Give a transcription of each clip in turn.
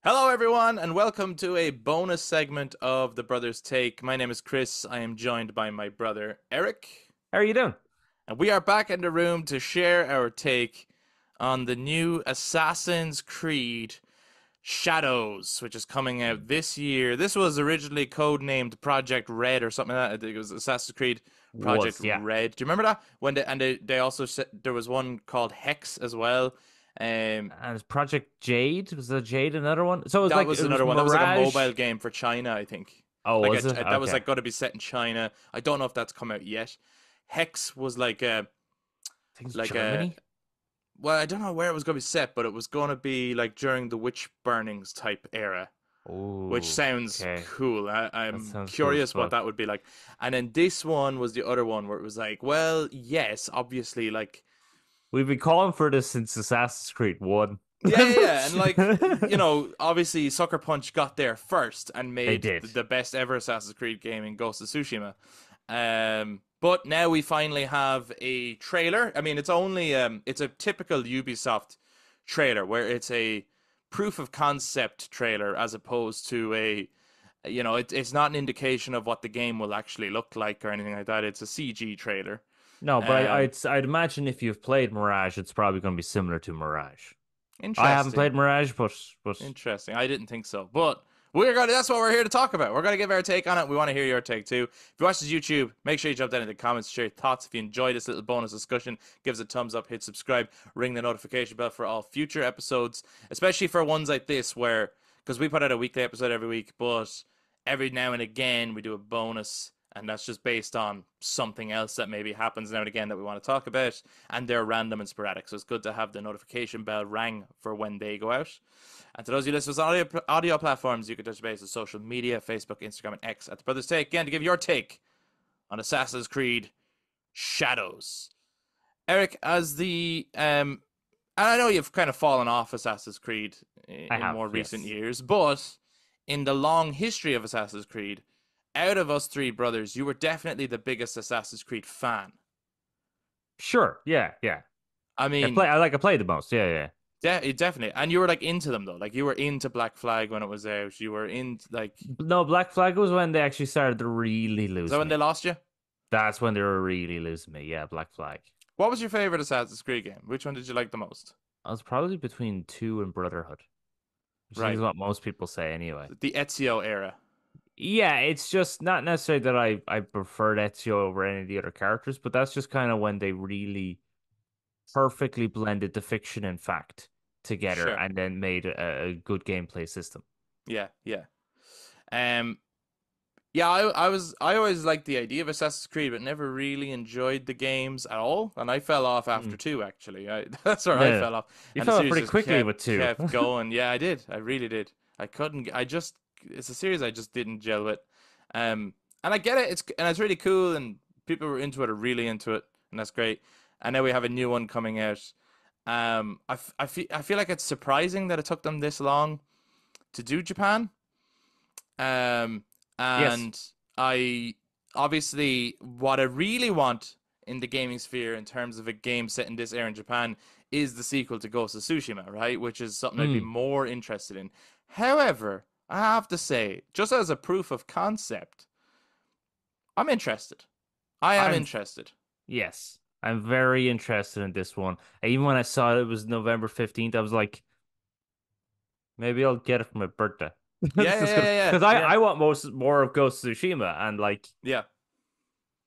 Hello, everyone, and welcome to a bonus segment of the Brothers Take. My name is Chris. I am joined by my brother Eric, How are you doing? and we are back in the room to share our take on the new Assassin's Creed Shadows, which is coming out this year. This was originally codenamed Project Red or something like that. I think it was Assassin's Creed Project Yeah. Red. Do you remember that? They also said there was one called Hex as well. Um, And it's Project Jade. Was the Jade another one? So it was That like was it was another one. That was like a mobile Mirage. game for China, I think. Oh, Like was it? that was Okay. like going to be set in China. I don't know if that's come out yet. Hex was like a I think it's like a Germany. well, I don't know where it was going to be set, but it was going to be like during the witch burnings type era, which Oh, sounds okay. cool. That I'm sounds cool as curious what fuck. that would be like. And then this one was the other one where it was like, well, yes, obviously, like We've been calling for this since Assassin's Creed 1. yeah, and like obviously Sucker Punch got there first and They made did. the best ever Assassin's Creed game in Ghost of Tsushima. But now we finally have a trailer. I mean, it's a typical Ubisoft trailer where it's a proof of concept trailer as opposed to it's not an indication of what the game will actually look like or anything like that. It's a CG trailer. No, but Um, I'd imagine if you've played Mirage, it's probably going to be similar to Mirage. I haven't Interesting. played Mirage, but Interesting. I didn't think so. But that's what we're here to talk about. We're gonna give our take on it. We want to hear your take too. If you watch this YouTube, make sure you jump down in the comments, share your thoughts. If you enjoyed this little bonus discussion, give us a thumbs up, hit subscribe, ring the notification bell for all future episodes, especially for ones like this where because we put out a weekly episode every week, but every now and again we do a bonus and that's just based on something else that maybe happens now and again that we want to talk about, and they're random and sporadic. So it's good to have the notification bell rang for when they go out. And to those of you listeners on audio platforms, you can touch base on social media, Facebook, Instagram, and X at the Brothers Take again to give your take on Assassin's Creed Shadows. Eric, as the and I know you've kind of fallen off Assassin's Creed I in have, more recent yes. years, but in the long history of Assassin's Creed, out of us three brothers, you were definitely the biggest Assassin's Creed fan. Sure. Yeah, yeah. I mean, I play the most. Yeah, yeah. definitely. And you were like into them though. Like you were into Black Flag when it was out. You were in like No, Black Flag was when they actually started to really is that lose when they me. lost you? That's when they were really losing me. Yeah, Black Flag. What was your favorite Assassin's Creed game? Which one did you like the most? I was probably between two and Brotherhood, which I think is Right. what most people say anyway. The Ezio era. Yeah, it's just not necessarily that I preferred Ezio over any of the other characters, but that's just kind of when they really perfectly blended the fiction and fact together Sure. and then made a good gameplay system. Yeah, yeah. Um yeah, I always liked the idea of Assassin's Creed, but never really enjoyed the games at all. And I fell off after Mm. two, actually. That's where I Yeah, fell off. you And the fell off series pretty just quickly with two. kept going. Yeah, I did. I really did. I couldn't. I just it's a series I just didn't gel with. And I get it. It's really cool, and people who are into it are really into it, and that's great. And now we have a new one coming out. I feel like it's surprising that it took them this long to do Japan. Um, Yes. and I obviously what I really want in the gaming sphere in terms of a game set in this era in Japan is the sequel to Ghost of Tsushima, right? Which is something I'd be Mm. more interested in. However, I have to say, just as a proof of concept, I'm interested. I am I'm interested. Yes. I'm very interested in this one. Even when I saw it was November 15th, I was like, maybe I'll get it for my birthday. Yeah, yeah, Just yeah, yeah, because yeah, I want more of Ghost of Tsushima, and like yeah.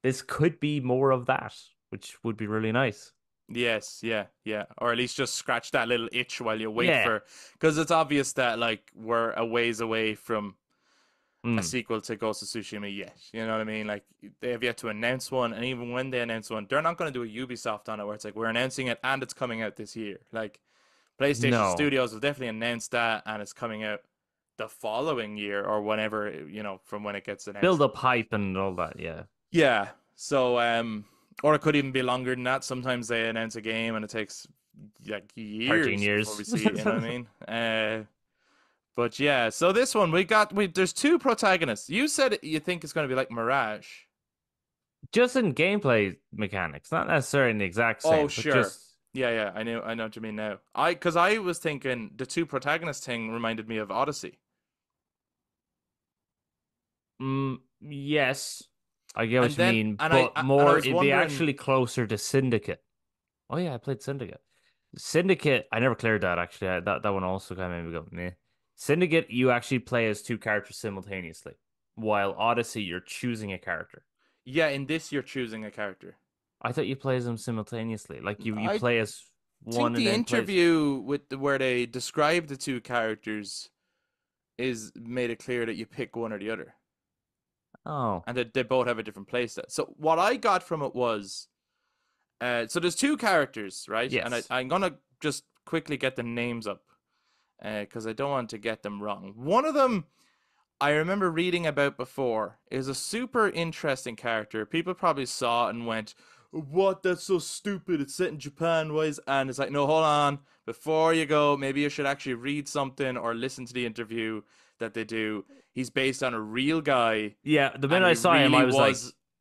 this could be more of that, which would be really nice. Yes, yeah, yeah. Or at least just scratch that little itch while you wait Yeah. for, because it's obvious that like we're a ways away from a Mm. sequel to Ghost of Tsushima yet. You know what I mean? Like they have yet to announce one, and even when they announce one, they're not going to do a Ubisoft on it where it's like we're announcing it and it's coming out this year. Like PlayStation No. Studios will definitely announce that, and it's coming out the following year or whenever from when it gets Build announced. up hype and all that. Yeah. Yeah. So or it could even be longer than that. Sometimes they announce a game and it takes like 13 years before years. we see it. You know what I mean? But yeah, so this one there's two protagonists. You said you think it's going to be like Mirage. Just in gameplay mechanics, not necessarily in the exact Oh, same, but sure. just. Yeah, I know what you mean now. Because I was thinking the two protagonist thing reminded me of Odyssey. Yes, I get And what you then, mean, and but I more was it'd be wondering, actually closer to Syndicate. Oh yeah, I played Syndicate. Syndicate, I never cleared that actually. That one also kind of made me go meh. Syndicate, you actually play as two characters simultaneously, while Odyssey, you're choosing a character. yeah, in this you're choosing a character. I thought you play as them simultaneously. Like you I play as think one and the then plays. interview where they describe the two characters is made it clear that you pick one or the other, Oh, and that they both have a different playstyle. So what I got from it was, so there's two characters, right? And yes. I'm gonna just quickly get the names up, because I don't want to get them wrong. One of them I remember reading about before is a super interesting character. People probably saw it and went, "What? That's so stupid. It's set in Japan. Why is?" And it's like, no, hold on. Before you go, maybe you should actually read something or listen to the interview that they do. He's based on a real guy, Yeah, the and minute I saw him, I was like,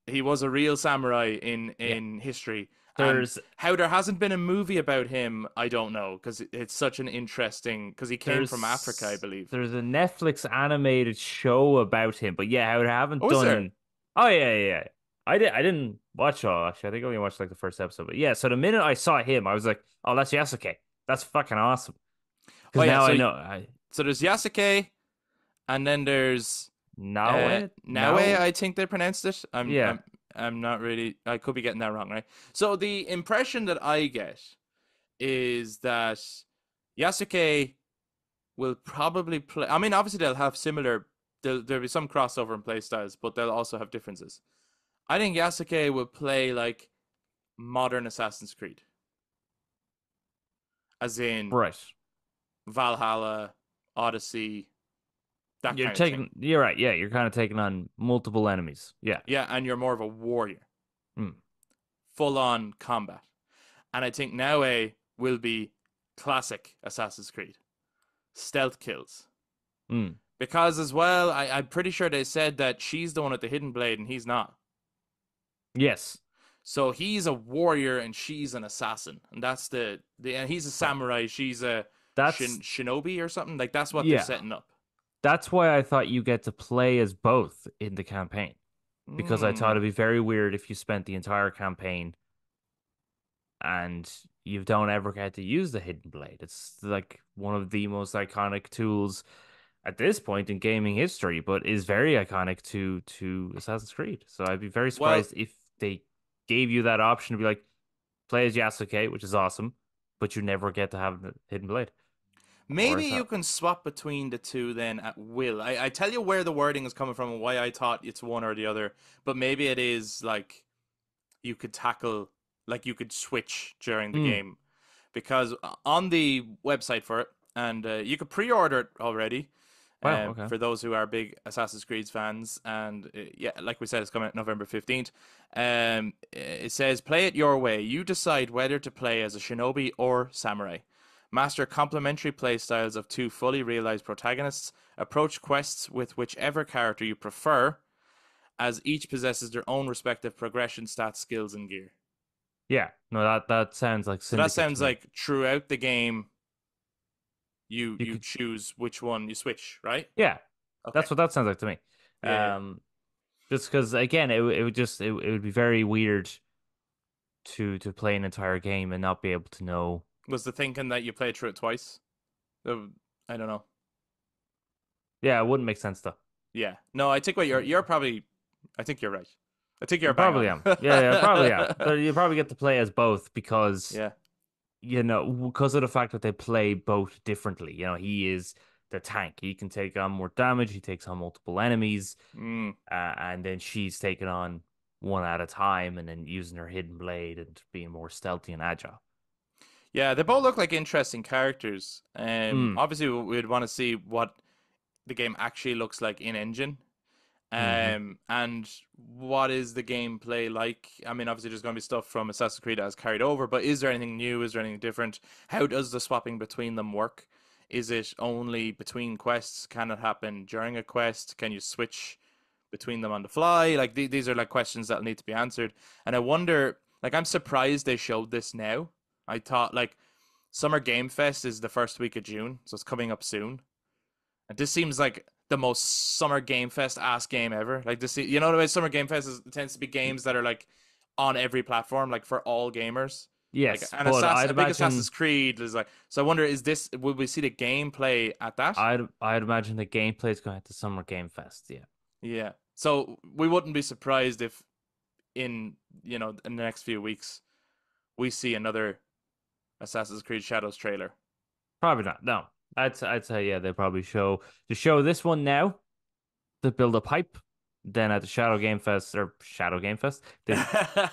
he was a real samurai yeah, in history. And there's how there hasn't been a movie about him, I don't know, because it's such an interesting, because he came from Africa, I believe. there's a Netflix animated show about him, but yeah, I haven't Oh, is there? done. Oh yeah. I didn't watch all actually. I think I only watched like the first episode. But yeah, so the minute I saw him, I was like, oh, that's Yasuke. That's fucking awesome. Oh Because yeah, now I so know there's Yasuke, and then there's Naue, now I think they pronounced it. yeah. I'm not really, I could be getting that wrong, right? So the impression that I get is that Yasuke will probably play. I mean, obviously they'll have similar. There'll be some crossover in play styles, but they'll also have differences. I think Yasuke will play like modern Assassin's Creed, as in Right. Valhalla, Odyssey, that You're kind of thing. taking. You're right. Yeah, you're kind of taking on multiple enemies. Yeah. Yeah, and you're more of a warrior, Mm. full on combat. And I think Naue will be classic Assassin's Creed, stealth kills. Mm. Because as well, I'm pretty sure they said that she's the one with the hidden blade and he's not. Yes. So he's a warrior and she's an assassin, and that's the and he's a Right. samurai. She's a That's shinobi or something. Like that's what they're yeah. setting up. That's why I thought you get to play as both in the campaign. Because I thought Hmm. it'd be very weird if you spent the entire campaign and you don't ever get to use the hidden blade. It's like one of the most iconic tools at this point in gaming history, but is very iconic to Assassin's Creed. So I'd be very Well, surprised if they gave you that option to be like play as Yasuke, which is awesome, but you never get to have the hidden blade. Or maybe is you that can swap between the two then at will. I tell you where the wording is coming from and why I thought it's one or the other, but maybe it is like you could tackle, like you could switch during the mm, game, because on the website for it, and you could pre-order it already. wow, okay. For those who are big Assassin's Creed fans, and yeah, like we said, it's coming out November 15th. It says, "Play it your way. You decide whether to play as a shinobi or samurai. Master complementary playstyles of two fully realized protagonists. Approach quests with whichever character you prefer, as each possesses their own respective progression, stats, skills, and gear." Yeah, no, that sounds like So that Syndicate sounds to me. like throughout the game, You you could, choose which one you switch, right? yeah, Okay. that's what that sounds like to me. Yeah. Um, just because again, it would just it would be very weird to play an entire game and not be able to know. Was the thinking that you played through it twice? I don't know. Yeah, it wouldn't make sense though. Yeah. No, I think what you're probably. I think you're right. I think you're You bang probably on. am. Yeah, probably am. But you probably get to play as both because Yeah. because of the fact that they play both differently. He is the tank. He can take on more damage. He takes on multiple enemies, Mm. and then she's taking on one at a time, and then using her hidden blade and being more stealthy and agile. Yeah, they both look like interesting characters. Mm, Obviously we'd want to see what the game actually looks like in engine. hmm And what is the gameplay like? I mean, obviously, there's going to be stuff from Assassin's Creed that has carried over, but is there anything new? Is there anything different? How does the swapping between them work? Is it only between quests? Can it happen during a quest? Can you switch between them on the fly? Like, these are like questions that need to be answered. And I wonder, like, I'm surprised they showed this now. I thought like Summer Game Fest is the first week of June, so it's coming up soon. And this seems like the most Summer Game Fest ass game ever. Like this, you know the way Summer Game Fest is, it tends to be games that are like on every platform, like for all gamers. Like Yes, an but I'd a big imagine Assassin's Creed is like. So I wonder, is this will we see the gameplay at that? I'd imagine the gameplay is going to Summer Game Fest. Yeah. Yeah. So we wouldn't be surprised if in the next few weeks we see another Assassin's Creed Shadows trailer. Probably not. No. I'd say yeah, they probably show this one now to build up hype. Then at the Shadow Game Fest, the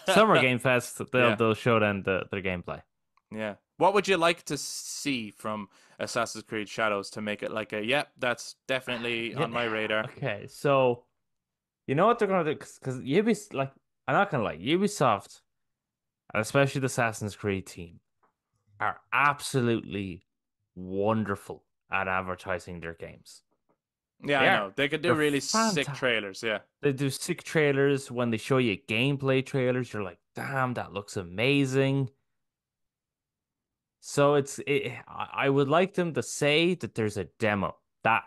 Summer Game Fest, Yeah. they'll show then their gameplay. Yeah. What would you like to see from Assassin's Creed Shadows to make it like a, yep, that's definitely Yeah. on my radar? Okay, so you know what they're gonna do? Because Ubisoft, like, I'm not gonna lie, Ubisoft, and especially the Assassin's Creed team, are absolutely wonderful at advertising their games. Yeah, They I are. know. They could do They're really sick fantastic. trailers, yeah. They do sick trailers. When they show you gameplay trailers, you're like, damn, that looks amazing. So I would like them to say that there's a demo. That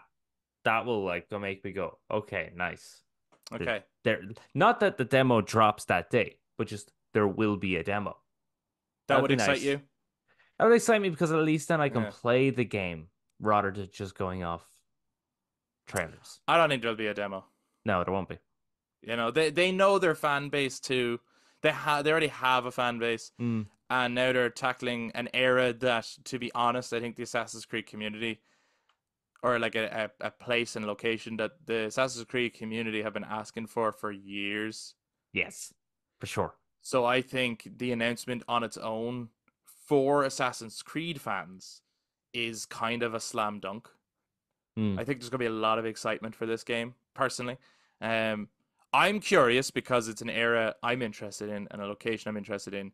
that will like go make me go, okay, nice. The, Okay. there, not that the demo drops that day, but just there will be a demo. That That'd would be excite nice. you? That would excite me because at least then I can Yeah. play the game rather than just going off trailers. I don't think there'll be a demo. No, there won't be. You know, they know their fan base too. They already have a fan base, Mm, and now they're tackling an era that, to be honest, I think the Assassin's Creed community, or like a place and location that the Assassin's Creed community have been asking for years. yes, for sure. So I think the announcement on its own for Assassin's Creed fans is kind of a slam dunk. Mm, I think there's gonna be a lot of excitement for this game, personally. Um, I'm curious because it's an era I'm interested in and a location I'm interested in.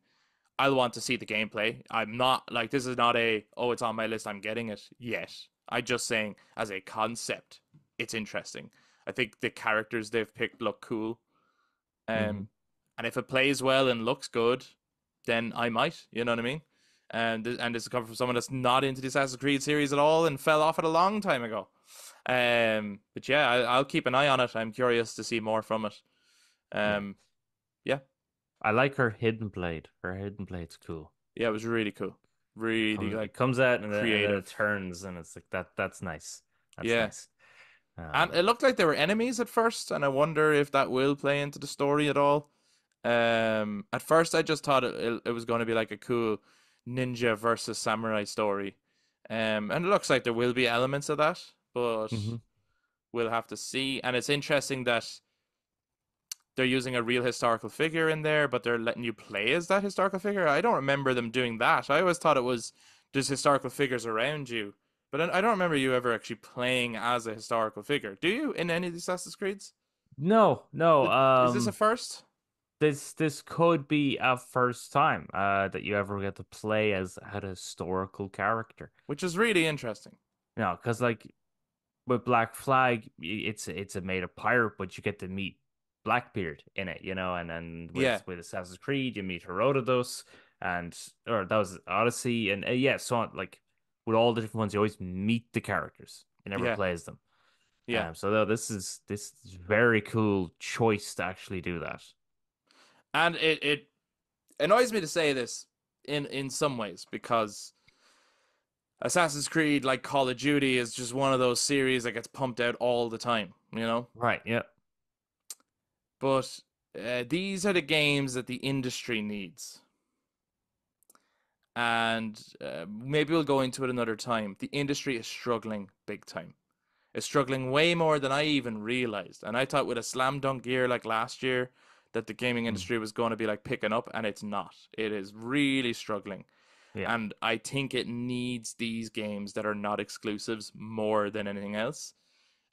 I'll want to see the gameplay. I'm not like this is not a, oh, it's on my list, I'm getting it yet. I just saying as a concept, it's interesting. I think the characters they've picked look cool. hmm. Um, and if it plays well and looks good, then I might. You know what I mean? And this is coming from someone that's not into the Assassin's Creed series at all and fell off it a long time ago. But yeah, I'll keep an eye on it. I'm curious to see more from it. Yeah. Um, yeah, I like her hidden blade. Her hidden blade's cool. yeah, it was really cool, really It like comes out and then creative. it turns and it's like that's nice. That's Yeah, nice. and it looked like they were enemies at first, and I wonder if that will play into the story at all. At first I just thought it was going to be like a cool ninja versus samurai story. And it looks like there will be elements of that, but hmm. we'll have to see. And it's interesting that they're using a real historical figure in there, but they're letting you play as that historical figure. I don't remember them doing that. I always thought it was just historical figures around you. But I don't remember you ever actually playing as a historical figure. Do you in any of the Assassin's Creeds? No, no. Is this a first? This could be a first time that you ever get to play as a historical character. Which is really interesting. No, because like with Black Flag, it's a made up pirate, but you get to meet Blackbeard in it, and then Yeah, with Assassin's Creed, you meet Herodotus, and or that was Odyssey, and yeah, so on, like with all the different ones, you always meet the characters. You never yeah, play as them. yeah. So no, this is very cool choice to actually do that. And it annoys me to say this in some ways because Assassin's Creed, like Call of Duty, is just one of those series that gets pumped out all the time, you know? Right? Yeah. But these are the games that the industry needs. And maybe we'll go into it another time. The industry is struggling big time. It's struggling way more than I even realized. And I thought with a slam dunk year like last year that the gaming Mm, industry was going to be like picking up, and it's not. It is really struggling. yeah. And I think it needs these games that are not exclusives more than anything else.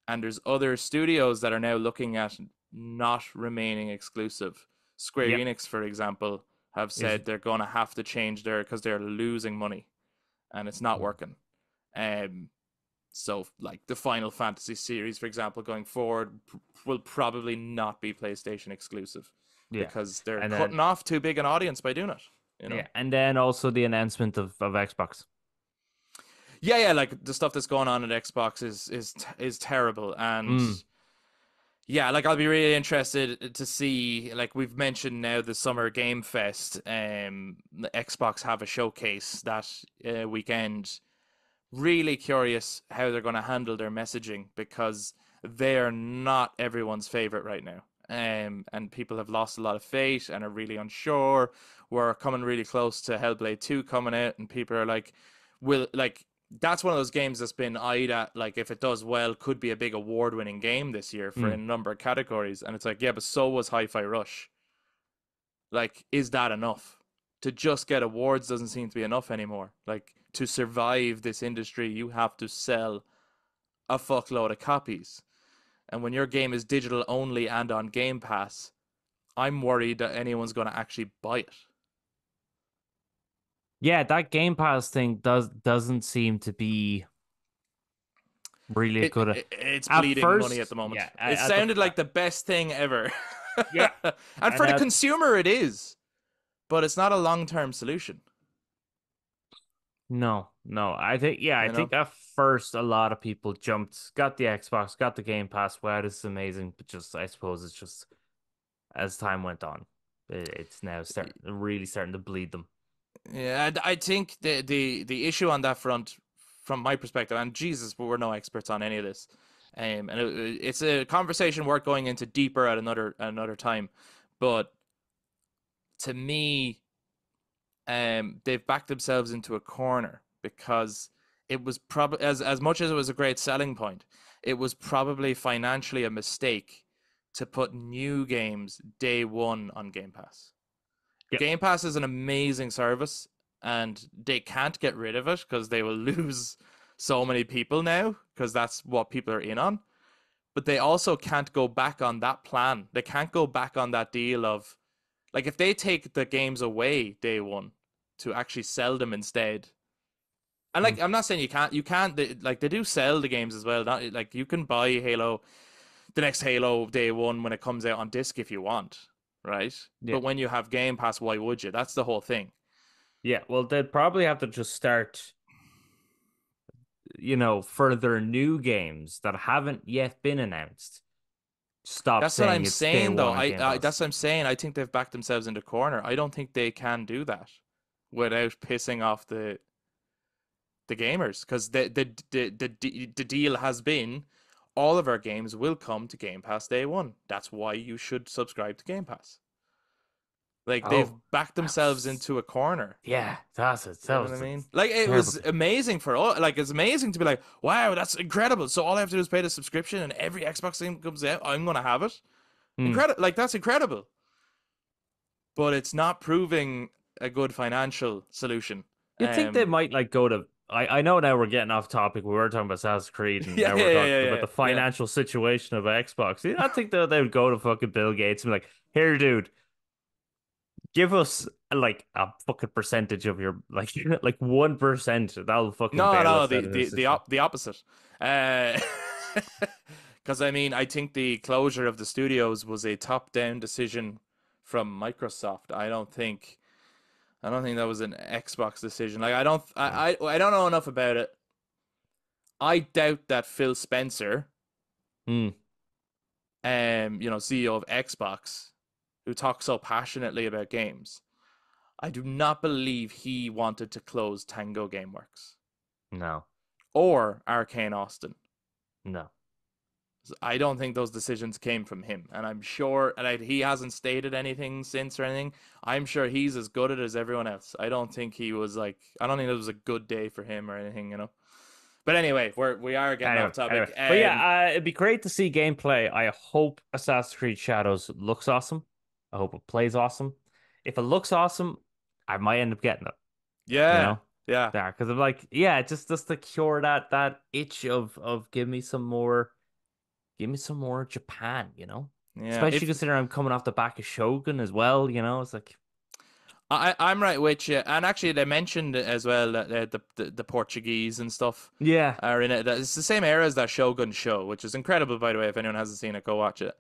And there's other studios that are now looking at not remaining exclusive. Square Yep. Enix, for example, have Is said they're going to have to change their because they're losing money and it's not mm, working. Um, so like the Final Fantasy series, for example, going forward will probably not be PlayStation exclusive yeah. because they're And then cutting off too big an audience by doing it. you know. Yeah, and then also the announcement of Xbox. Yeah, yeah, like the stuff that's going on at Xbox is terrible, and Mm. yeah, like I'll be really interested to see. Like we've mentioned now, the Summer Game Fest. The Xbox have a showcase that weekend. Really curious how they're going to handle their messaging because they're not everyone's favorite right now. And people have lost a lot of faith and are really unsure. We're coming really close to Hellblade 2 coming out, and people are like, will like that's one of those games that's been eyed at, like if it does well, could be a big award-winning game this year for a Mm. number of categories. And it's like, yeah, but so was Hi-Fi Rush. Like, is that enough? To just get awards doesn't seem to be enough anymore. Like, to survive this industry, you have to sell a fuckload of copies. And when your game is digital only and on Game Pass, I'm worried that anyone's going to actually buy it. Yeah, that Game Pass thing doesn't seem to be really good. It's At bleeding money at the first, moment. yeah, It at the sounded like the best thing ever. yeah, And and for the at consumer, it is, but it's not a long-term solution, no, I think yeah, I you know? think at first a lot of people jumped, got the Xbox, got the Game Pass. Wow, this is amazing. But just I suppose it's just as time went on, it's now really starting to bleed them. Yeah, I think the issue on that front, from my perspective, and Jesus, but we're no experts on any of this, and it's a conversation worth going into deeper at another time. But to me, they've backed themselves into a corner because it was probably as much as it was a great selling point, it was probably financially a mistake to put new games day one on Game Pass. Yeah. Game Pass is an amazing service, and they can't get rid of it because they will lose so many people now because that's what people are in on. But they also can't go back on that plan. They can't go back on that deal of, like, if they take the games away day one to actually sell them instead. And Mm. like, I'm not saying you can't like they do sell the games as well. Not like you can buy Halo, the next Halo day one when it comes out on disc if you want, right? Yeah. But when you have Game Pass, why would you? That's the whole thing. Yeah, well, they'd probably have to just start, further new games that haven't yet been announced. Stop That's what saying I'm it's day saying, though. one on Game I Pass. that's what I'm saying. I think they've backed themselves into a corner. I don't think they can do that without pissing off the gamers, because the deal has been all of our games will come to Game Pass day one. That's why you should subscribe to Game Pass. Like, they've Oh, backed that themselves was, into a corner. yeah, You that know what I was a mean? Like, it terrible was thing. amazing for all. Like, it's amazing to be like, wow, that's incredible. So all I have to do is pay the subscription, and every Xbox game comes out, I'm gonna have it. Hmm. Incredible! Like, that's incredible. But it's not proving a good financial solution. You'd think they Um, might like go to. I know now we're getting off topic. We were talking about Assassin's Creed, and yeah, now yeah, we're yeah, talking yeah, about yeah, the yeah. financial situation of Xbox. I think that they would go to fucking Bill Gates and be like, "Here, dude, give us like a fucking percentage of your like 1%. That'll fucking No, bail no, us out of this situation." the opposite. Uh, because I mean, I think the closure of the studios was a top-down decision from Microsoft. I don't think that was an Xbox decision. Like, Mm. I don't know enough about it. I doubt that Phil Spencer, Mm. CEO of Xbox, who talks so passionately about games, I do not believe he wanted to close Tango Gameworks No, or Arcane Austin. no. I don't think those decisions came from him, and I'm sure, and he hasn't stated anything since or anything. I'm sure he's as good at it as everyone else. I don't think he was like, I don't think it was a good day for him or anything. But anyway, we are getting Anyway, off anyway, topic. but yeah, it'd be great to see gameplay. I hope Assassin's Creed Shadows looks awesome. I hope it plays awesome. If it looks awesome, I might end up getting it. You Yeah, know, yeah, there because I'm like, yeah, just to cure that itch of give me some more Japan. yeah. Especially If considering I'm coming off the back of Shogun as well. It's like, I'm right with you, and actually they mentioned as well that the Portuguese and stuff yeah, are in it. It's the same era as that Shogun show, which is incredible, by the way. If anyone hasn't seen it, go watch it.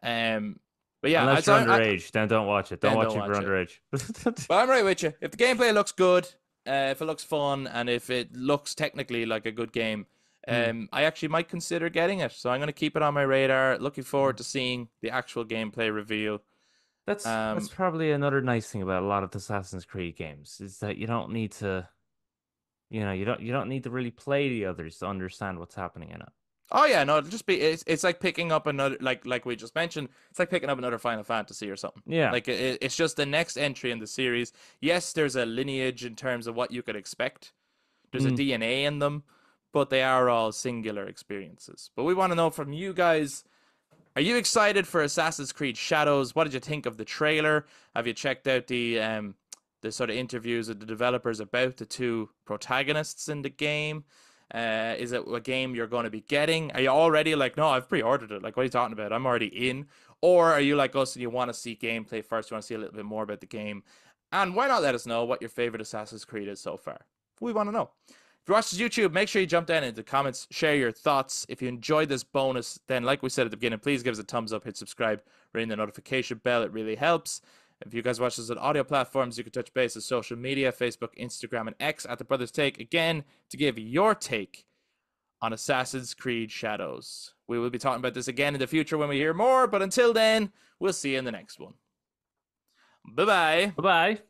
Um, But yeah, Unless you're underage, then don't watch it. Don't then watch don't it if you're watch it. underage. But I'm right with you. If the gameplay looks good, if it looks fun, and if it looks technically like a good game, Hmm. I actually might consider getting it. So I'm going to keep it on my radar. Looking forward to seeing the actual gameplay reveal. That's probably another nice thing about a lot of the Assassin's Creed games is that you don't need to, you don't need to really play the others to understand what's happening in it. Oh yeah, no, it'll just be it's like picking up another like we just mentioned, it's like picking up another Final Fantasy or something. Yeah. Like it's just the next entry in the series. Yes, there's a lineage in terms of what you could expect. There's a Mm. DNA in them, but they are all singular experiences. But we want to know from you guys, are you excited for Assassin's Creed Shadows? What did you think of the trailer? Have you checked out the sort of interviews of the developers about the two protagonists in the game? Is it a game you're going to be getting? Are you already like, no, I've pre-ordered it. Like, what are you talking about? I'm already in. Or are you like us and you want to see gameplay first? You want to see a little bit more about the game? And why not let us know what your favorite Assassin's Creed is so far? We want to know. If you watch this YouTube, make sure you jump down into the comments, share your thoughts. If you enjoyed this bonus, then like we said at the beginning, please give us a thumbs up, hit subscribe, ring the notification bell. It really helps. If you guys watch this on audio platforms, you can touch base on social media, Facebook, Instagram, and X at The Brothers Take, again, to give your take on Assassin's Creed Shadows. We will be talking about this again in the future when we hear more, but until then, we'll see you in the next one. Bye-bye. Bye bye.